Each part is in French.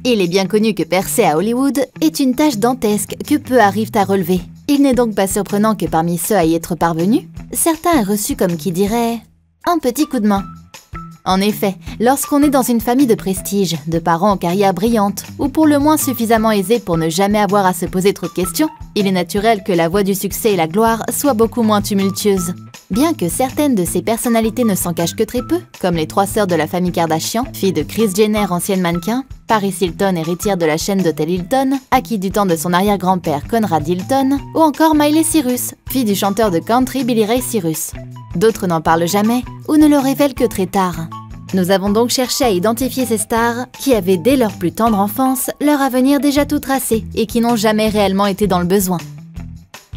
Il est bien connu que percer à Hollywood est une tâche dantesque que peu arrivent à relever. Il n'est donc pas surprenant que parmi ceux à y être parvenus, certains aient reçu comme qui dirait un petit coup de main. En effet, lorsqu'on est dans une famille de prestige, de parents en carrière brillante, ou pour le moins suffisamment aisés pour ne jamais avoir à se poser trop de questions, il est naturel que la voie du succès et la gloire soit beaucoup moins tumultueuse. Bien que certaines de ces personnalités ne s'en cachent que très peu, comme les 3 sœurs de la famille Kardashian, filles de Kris Jenner, ancienne mannequin, Paris Hilton, héritière de la chaîne d'hôtel Hilton, acquis du temps de son arrière-grand-père Conrad Hilton, ou encore Miley Cyrus, fille du chanteur de country Billy Ray Cyrus. D'autres n'en parlent jamais ou ne le révèlent que très tard. Nous avons donc cherché à identifier ces stars qui avaient dès leur plus tendre enfance leur avenir déjà tout tracé et qui n'ont jamais réellement été dans le besoin.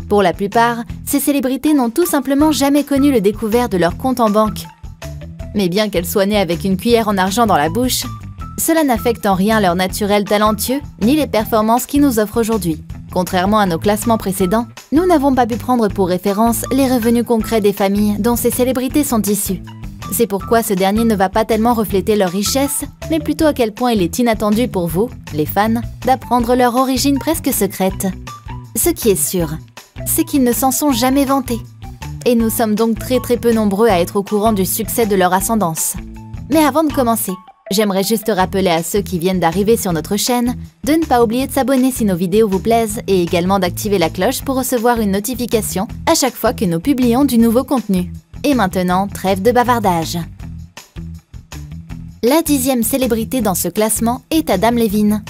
Pour la plupart, ces célébrités n'ont tout simplement jamais connu le découvert de leur compte en banque. Mais bien qu'elles soient nées avec une cuillère en argent dans la bouche, cela n'affecte en rien leur naturel talentueux ni les performances qu'ils nous offrent aujourd'hui. Contrairement à nos classements précédents, nous n'avons pas pu prendre pour référence les revenus concrets des familles dont ces célébrités sont issues. C'est pourquoi ce dernier ne va pas tellement refléter leur richesse, mais plutôt à quel point il est inattendu pour vous, les fans, d'apprendre leur origine presque secrète. Ce qui est sûr, c'est qu'ils ne s'en sont jamais vantés. Et nous sommes donc très peu nombreux à être au courant du succès de leur ascendance. Mais avant de commencer, j'aimerais juste rappeler à ceux qui viennent d'arriver sur notre chaîne de ne pas oublier de s'abonner si nos vidéos vous plaisent et également d'activer la cloche pour recevoir une notification à chaque fois que nous publions du nouveau contenu. Et maintenant, trêve de bavardage. La 10e célébrité dans ce classement est Adam Levine.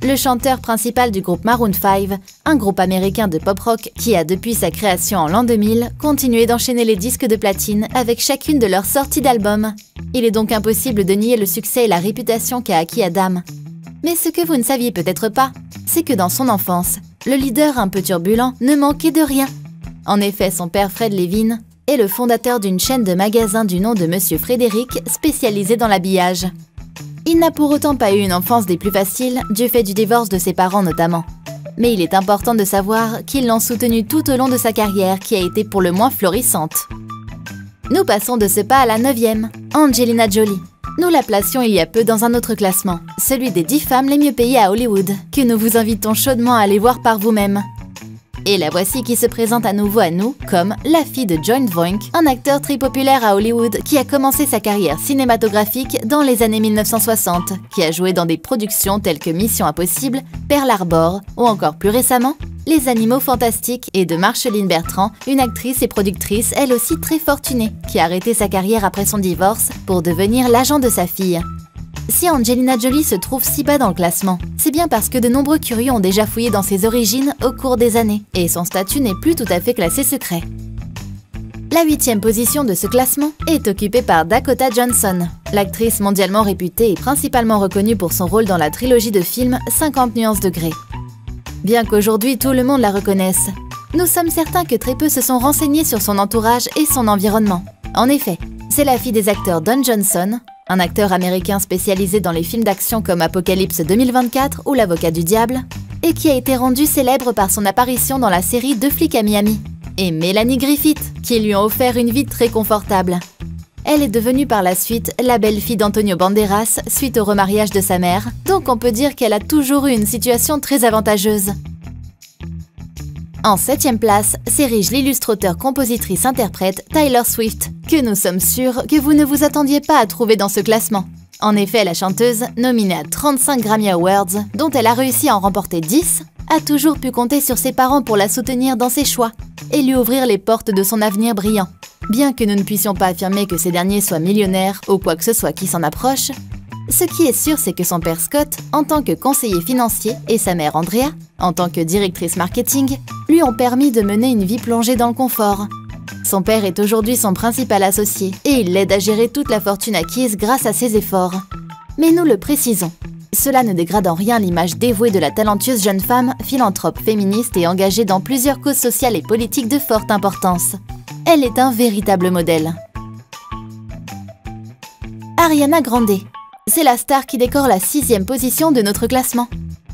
Le chanteur principal du groupe Maroon 5, un groupe américain de pop-rock qui a depuis sa création en l'an 2000 continué d'enchaîner les disques de platine avec chacune de leurs sorties d'albums. Il est donc impossible de nier le succès et la réputation qu'a acquis Adam. Mais ce que vous ne saviez peut-être pas, c'est que dans son enfance, le leader un peu turbulent ne manquait de rien. En effet, son père Fred Levine est le fondateur d'une chaîne de magasins du nom de Monsieur Frédéric, spécialisée dans l'habillage. Il n'a pour autant pas eu une enfance des plus faciles, du fait du divorce de ses parents notamment. Mais il est important de savoir qu'ils l'ont soutenu tout au long de sa carrière qui a été pour le moins florissante. Nous passons de ce pas à la 9e, Angelina Jolie. Nous la placions il y a peu dans un autre classement, celui des 10 femmes les mieux payées à Hollywood, que nous vous invitons chaudement à aller voir par vous-même. Et la voici qui se présente à nouveau à nous comme la fille de Jon Voight, un acteur très populaire à Hollywood qui a commencé sa carrière cinématographique dans les années 1960, qui a joué dans des productions telles que Mission Impossible, Pearl Harbor ou encore plus récemment, Les Animaux Fantastiques et de Marceline Bertrand, une actrice et productrice elle aussi très fortunée, qui a arrêté sa carrière après son divorce pour devenir l'agent de sa fille. Si Angelina Jolie se trouve si bas dans le classement, c'est bien parce que de nombreux curieux ont déjà fouillé dans ses origines au cours des années, et son statut n'est plus tout à fait classé secret. La 8e position de ce classement est occupée par Dakota Johnson, l'actrice mondialement réputée et principalement reconnue pour son rôle dans la trilogie de films 50 nuances degrés. Bien qu'aujourd'hui tout le monde la reconnaisse, nous sommes certains que très peu se sont renseignés sur son entourage et son environnement. En effet, c'est la fille des acteurs Don Johnson, un acteur américain spécialisé dans les films d'action comme Apocalypse 2024 ou L'Avocat du Diable, et qui a été rendu célèbre par son apparition dans la série Deux flics à Miami, et Mélanie Griffith, qui lui ont offert une vie très confortable. Elle est devenue par la suite la belle-fille d'Antonio Banderas suite au remariage de sa mère, donc on peut dire qu'elle a toujours eu une situation très avantageuse. En 7e place s'érige l'illustrateur-compositrice-interprète Taylor Swift, que nous sommes sûrs que vous ne vous attendiez pas à trouver dans ce classement. En effet, la chanteuse, nominée à 35 Grammy Awards, dont elle a réussi à en remporter 10, a toujours pu compter sur ses parents pour la soutenir dans ses choix et lui ouvrir les portes de son avenir brillant. Bien que nous ne puissions pas affirmer que ces derniers soient millionnaires ou quoi que ce soit qui s'en approche, ce qui est sûr, c'est que son père Scott, en tant que conseiller financier, et sa mère Andrea, en tant que directrice marketing, lui ont permis de mener une vie plongée dans le confort. Son père est aujourd'hui son principal associé et il l'aide à gérer toute la fortune acquise grâce à ses efforts. Mais nous le précisons, cela ne dégrade en rien l'image dévouée de la talentueuse jeune femme, philanthrope féministe et engagée dans plusieurs causes sociales et politiques de forte importance. Elle est un véritable modèle. Ariana Grande. C'est la star qui décore la 6e position de notre classement.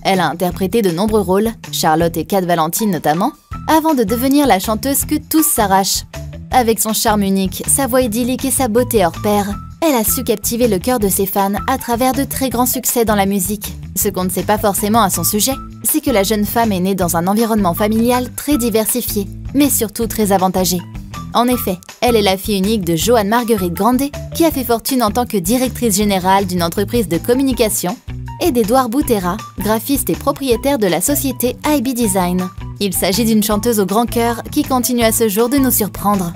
Elle a interprété de nombreux rôles, Charlotte et Kat Valentine notamment, avant de devenir la chanteuse que tous s'arrachent. Avec son charme unique, sa voix idyllique et sa beauté hors pair, Elle a su captiver le cœur de ses fans à travers de très grands succès dans la musique. Ce qu'on ne sait pas forcément à son sujet, c'est que la jeune femme est née dans un environnement familial très diversifié, mais surtout très avantagé. En effet, elle est la fille unique de Johanne Marguerite Grandet, qui a fait fortune en tant que directrice générale d'une entreprise de communication, et d'Edouard Boutera, graphiste et propriétaire de la société IB Design. Il s'agit d'une chanteuse au grand cœur qui continue à ce jour de nous surprendre.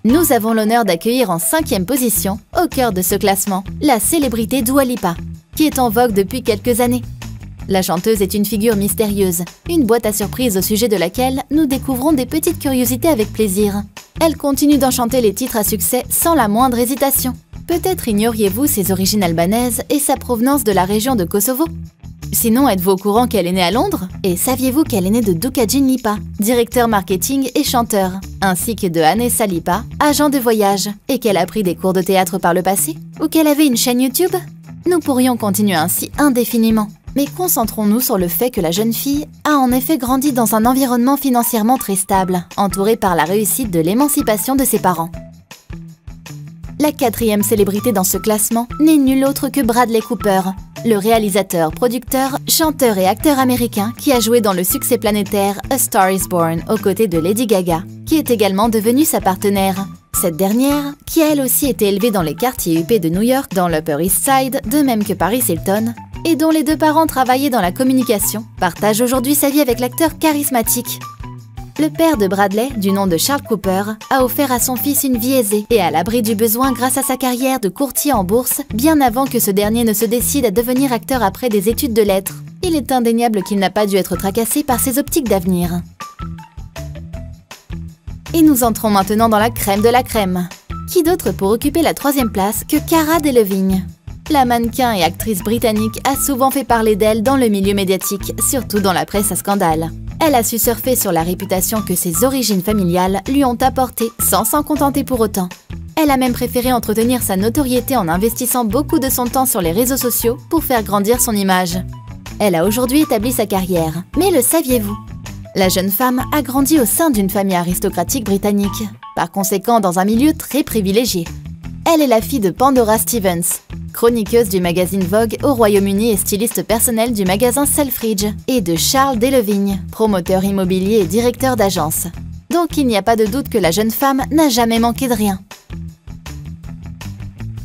Nous avons l'honneur d'accueillir en 5e position, au cœur de ce classement, la célébrité Dua Lipa, qui est en vogue depuis quelques années. La chanteuse est une figure mystérieuse, une boîte à surprises au sujet de laquelle nous découvrons des petites curiosités avec plaisir. Elle continue d'enchanter les titres à succès sans la moindre hésitation. Peut-être ignoriez-vous ses origines albanaises et sa provenance de la région de Kosovo? Sinon, êtes-vous au courant qu'elle est née à Londres? Et saviez-vous qu'elle est née de Dukadjin Lipa, directeur marketing et chanteur, ainsi que de Anessa Lipa, agent de voyage, et qu'elle a pris des cours de théâtre par le passé? Ou qu'elle avait une chaîne YouTube? Nous pourrions continuer ainsi indéfiniment. Mais concentrons-nous sur le fait que la jeune fille a en effet grandi dans un environnement financièrement très stable, entourée par la réussite de l'émancipation de ses parents. La 4e célébrité dans ce classement n'est nulle autre que Bradley Cooper, le réalisateur, producteur, chanteur et acteur américain qui a joué dans le succès planétaire A Star is Born aux côtés de Lady Gaga, qui est également devenue sa partenaire. Cette dernière, qui a elle aussi été élevée dans les quartiers huppés de New York, dans l'Upper East Side, de même que Paris Hilton, et dont les deux parents travaillaient dans la communication, partage aujourd'hui sa vie avec l'acteur charismatique. Le père de Bradley, du nom de Charles Cooper, a offert à son fils une vie aisée et à l'abri du besoin grâce à sa carrière de courtier en bourse, bien avant que ce dernier ne se décide à devenir acteur après des études de lettres. Il est indéniable qu'il n'a pas dû être tracassé par ses optiques d'avenir. Et nous entrons maintenant dans la crème de la crème. Qui d'autre pour occuper la 3e place que Cara Delevingne? La mannequin et actrice britannique a souvent fait parler d'elle dans le milieu médiatique, surtout dans la presse à scandale. Elle a su surfer sur la réputation que ses origines familiales lui ont apportée sans s'en contenter pour autant. Elle a même préféré entretenir sa notoriété en investissant beaucoup de son temps sur les réseaux sociaux pour faire grandir son image. Elle a aujourd'hui établi sa carrière. Mais le saviez-vous? La jeune femme a grandi au sein d'une famille aristocratique britannique, par conséquent dans un milieu très privilégié. Elle est la fille de Pandora Stevens, chroniqueuse du magazine Vogue au Royaume-Uni et styliste personnelle du magasin Selfridge, et de Charles Delevingne, promoteur immobilier et directeur d'agence. Donc il n'y a pas de doute que la jeune femme n'a jamais manqué de rien.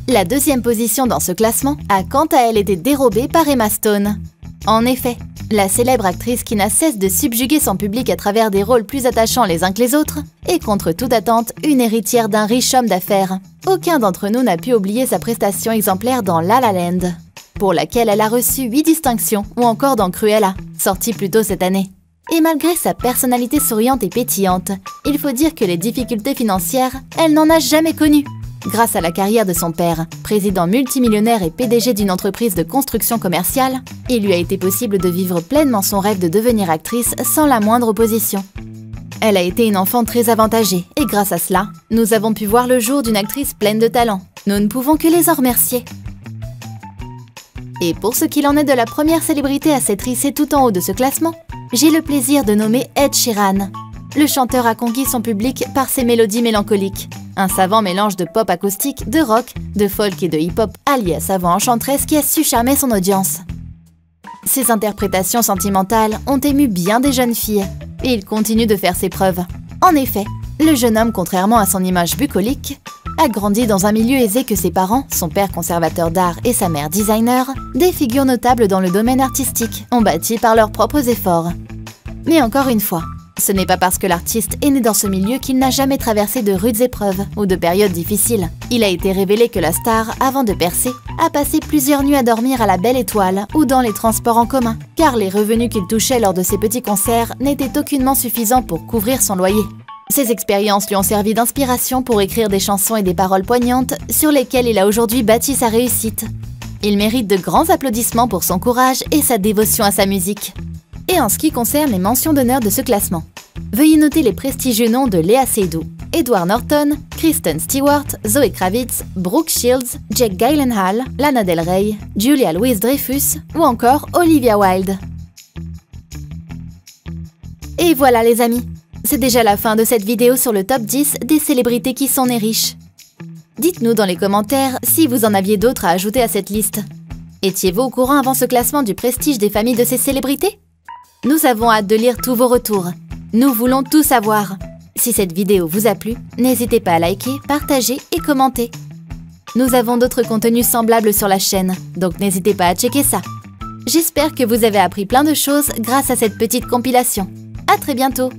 La 2e position dans ce classement a quant à elle été dérobée par Emma Stone. En effet, la célèbre actrice qui n'a cesse de subjuguer son public à travers des rôles plus attachants les uns que les autres est contre toute attente une héritière d'un riche homme d'affaires. Aucun d'entre nous n'a pu oublier sa prestation exemplaire dans La La Land, pour laquelle elle a reçu 8 distinctions, ou encore dans Cruella, sortie plus tôt cette année. Et malgré sa personnalité souriante et pétillante, il faut dire que les difficultés financières, elle n'en a jamais connues. Grâce à la carrière de son père, président multimillionnaire et PDG d'une entreprise de construction commerciale, il lui a été possible de vivre pleinement son rêve de devenir actrice sans la moindre opposition. Elle a été une enfant très avantagée et grâce à cela, nous avons pu voir le jour d'une actrice pleine de talent. Nous ne pouvons que les en remercier. Et pour ce qu'il en est de la première célébrité à s'être hissée tout en haut de ce classement, j'ai le plaisir de nommer Ed Sheeran. Le chanteur a conquis son public par ses mélodies mélancoliques. Un savant mélange de pop acoustique, de rock, de folk et de hip-hop allié à sa voix enchanteresse qui a su charmer son audience. Ses interprétations sentimentales ont ému bien des jeunes filles, et il continue de faire ses preuves. En effet, le jeune homme, contrairement à son image bucolique, a grandi dans un milieu aisé que ses parents, son père conservateur d'art et sa mère designer, des figures notables dans le domaine artistique, ont bâti par leurs propres efforts. Mais encore une fois, ce n'est pas parce que l'artiste est né dans ce milieu qu'il n'a jamais traversé de rudes épreuves ou de périodes difficiles. Il a été révélé que la star, avant de percer, a passé plusieurs nuits à dormir à la Belle Étoile ou dans les transports en commun, car les revenus qu'il touchait lors de ses petits concerts n'étaient aucunement suffisants pour couvrir son loyer. Ces expériences lui ont servi d'inspiration pour écrire des chansons et des paroles poignantes sur lesquelles il a aujourd'hui bâti sa réussite. Il mérite de grands applaudissements pour son courage et sa dévotion à sa musique. Et en ce qui concerne les mentions d'honneur de ce classement, veuillez noter les prestigieux noms de Léa Seydoux, Edward Norton, Kristen Stewart, Zoe Kravitz, Brooke Shields, Jake Gyllenhaal, Lana Del Rey, Julia Louis-Dreyfus ou encore Olivia Wilde. Et voilà les amis, c'est déjà la fin de cette vidéo sur le top 10 des célébrités qui sont nées riches. Dites-nous dans les commentaires si vous en aviez d'autres à ajouter à cette liste. Étiez-vous au courant avant ce classement du prestige des familles de ces célébrités? Nous avons hâte de lire tous vos retours. Nous voulons tout savoir. Si cette vidéo vous a plu, n'hésitez pas à liker, partager et commenter. Nous avons d'autres contenus semblables sur la chaîne, donc n'hésitez pas à checker ça. J'espère que vous avez appris plein de choses grâce à cette petite compilation. À très bientôt!